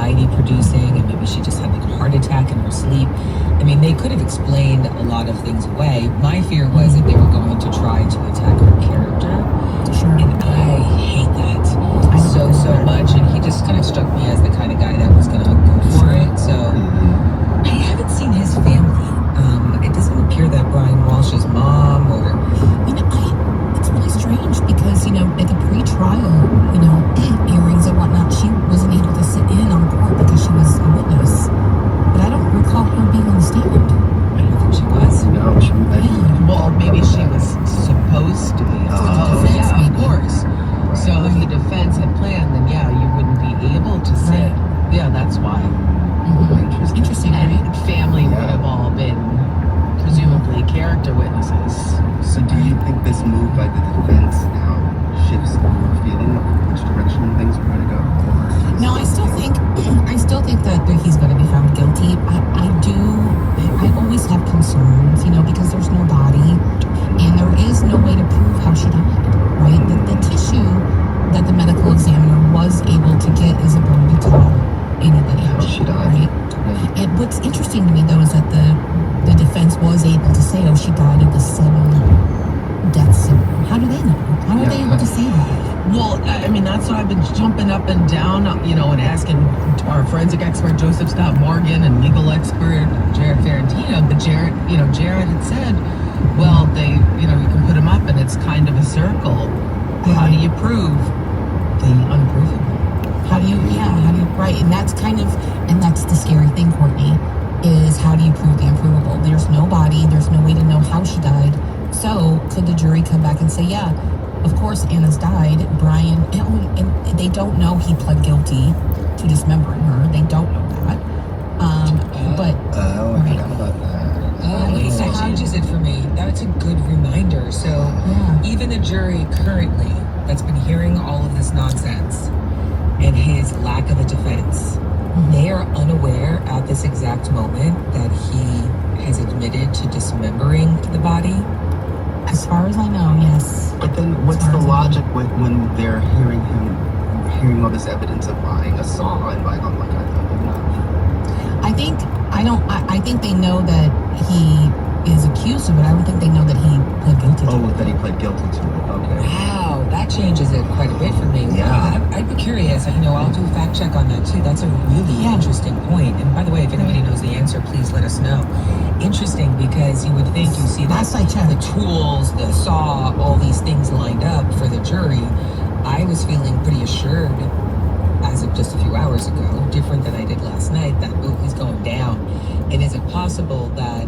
anxiety producing, and maybe she just had like a heart attack in her sleep. I mean, they could have explained a lot of things away. My fear was that they were going to try to attack her character. Sure. And I hate that so much. And he just kind of struck me as the kind of guy that was going to go for it. So I haven't seen his family. It doesn't appear that Brian Walsh's mom or... It's really strange because, at the pre-trial, hearings and whatnot, she wasn't able to sit in on court because she was a witness. But I don't recall her being on the stand. I don't think she was. No, she was. Well, maybe she was supposed to be. Maybe. Of course. So if the defense had planned, then you wouldn't be able to sit. Right. Yeah, that's why. Mm-hmm. Interesting, And right? family would have all been presumably character witnesses. So do you think this move by the defense now shifts your feeling of which direction things are going to go? No, I still think that he's going to be found guilty. I always have concerns, because there's no body and there is no way to prove how she died, right? The tissue that the medical examiner was able to get isn't going to tell anybody how she died, right? Yeah. And what's interesting to me though is that the defense was able to say, she died of the sudden death syndrome. How do they know? How are they able to say that? Well, I mean, that's what I've been jumping up and down, and asking our forensic expert, Joseph Scott Morgan, and legal expert, Jared Ferrantino. But Jared had said, well, you can put him up and it's kind of a circle. How do you prove the unprovable? Right, and that's the scary thing, Courtney, is how do you prove the unprovable? There's no body, there's no way to know how she died. So could the jury come back and say, of course Anna's died, Brian, and they don't know he pled guilty to dismembering her. They don't know that. I forgot about that. That changes it for me. That's a good reminder. So even the jury currently that's been hearing all of this nonsense and his lack of a defense, they are unaware at this exact moment that he has admitted to dismembering the body. As far as I know, yes. But then what's the logic when they're hearing all this evidence of buying a saw and buying all that kind of stuff? I think they know that he is accused of it. I don't think they know that he pled guilty to it. Oh, that he pled guilty to it. Okay. Wow, that changes it quite a bit for me. Yeah. I'd be curious. I'll do a fact check on that too. That's a really interesting point. And by the way, if anybody knows the answer, please let us know. Interesting, because you would think you see the tools, the saw, all these things lined up for the jury. I was feeling pretty assured as of just a few hours ago, different than I did last night, that he's going down. And is it possible that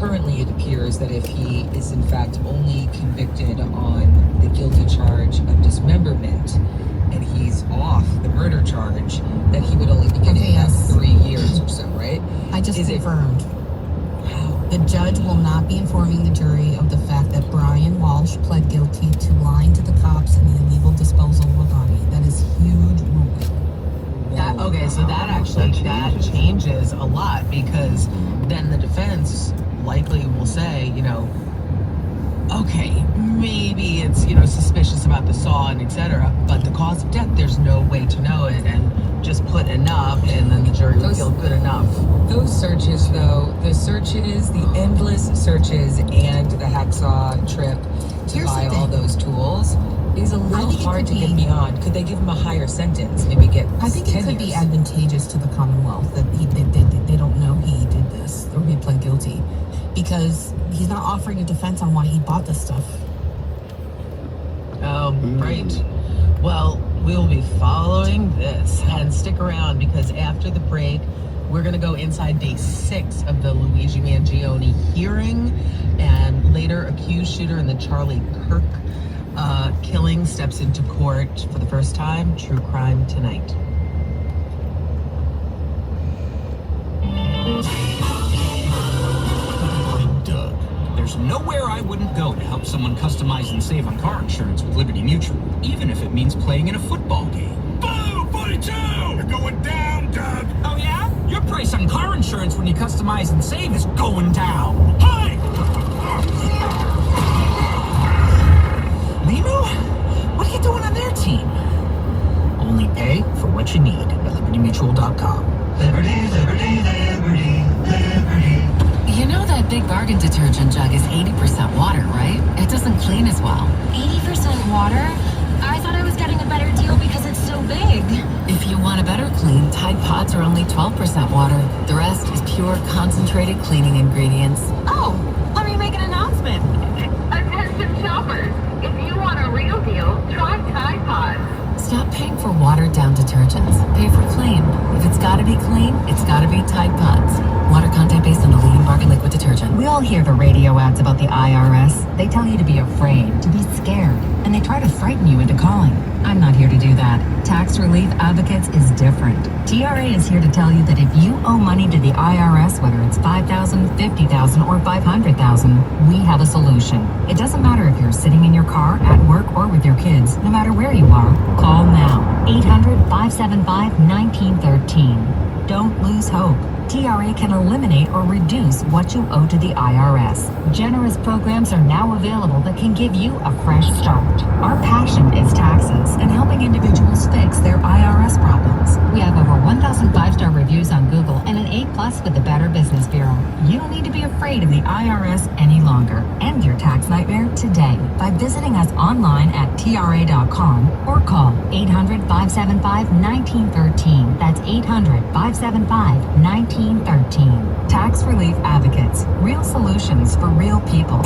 currently it appears that if he is in fact only convicted on the guilty charge of dismemberment and he's off the murder charge, that he would only be getting about 3 years or so, right? I just confirmed. Wow. The judge will not be informing the jury of the fact that Brian Walsh pled guilty to lying to the cops and the illegal disposal of a body. That is huge ruling. So that changes a lot, because then the defense likely will say, okay, maybe it's, suspicious about the saw and etc., but the cause of death, there's no way to know it, and just put enough, and then the jury will feel good enough. Those searches, though, the endless searches, and the hacksaw trip to buy all those tools is a little hard to get beyond. Could they give him a higher sentence? Maybe get 10 years? I think it could be advantageous to the Commonwealth that they don't know he did this or he pled guilty, because he's not offering a defense on why he bought this stuff. Oh, right. Well, we'll be following this, and stick around, because after the break, we're going to go inside day 6 of the Luigi Mangione hearing, and later accused shooter in the Charlie Kirk killing steps into court for the first time. True Crime Tonight. Doug, there's nowhere I wouldn't go to help someone customize and save on car insurance with Liberty Mutual, even if it means playing in a football game. Boo! 42! You're going down, Doug! Oh yeah? Your price on car insurance when you customize and save is going down. Hi! Limo? What are you doing on their team? Only pay for what you need at libertymutual.com. Liberty, liberty, liberty, liberty. You know that Big Bargain detergent jug is 80% water, right? It doesn't clean as well. 80% water? I thought I was getting a better deal because it's so big. If you want a better clean, Tide Pods are only 12% water. The rest is pure concentrated cleaning ingredients. Oh, let me make an announcement. Attention shoppers, if you want a real deal, try Tide Pods. Stop paying for watered-down detergents. Pay for clean. If it's gotta be clean, it's gotta be Tide Pods. Water content based on the leading bargain liquid detergent. We all hear the radio ads about the IRS. They tell you to be afraid, to be scared, and they try to frighten you into calling. I'm not here to do that. Tax Relief Advocates is different. TRA is here to tell you that if you owe money to the IRS, whether it's $5,000, $50,000, or $500,000, we have a solution. It doesn't matter if you're sitting in your car, at work, or with your kids. No matter where you are, call now. 800-575-1913. Don't lose hope. TRA can eliminate or reduce what you owe to the IRS. Generous programs are now available that can give you a fresh start. Our passion is taxes and helping individuals fix their IRS problems. We have over 1,000 5-star reviews on Google and an A+ with the Better Business Bureau. You don't need to be afraid of the IRS any longer. End your tax nightmare today by visiting us online at TRA.com or call 800-575-1913. That's 800-575-1913. Tax Relief Advocates. Real solutions for real people.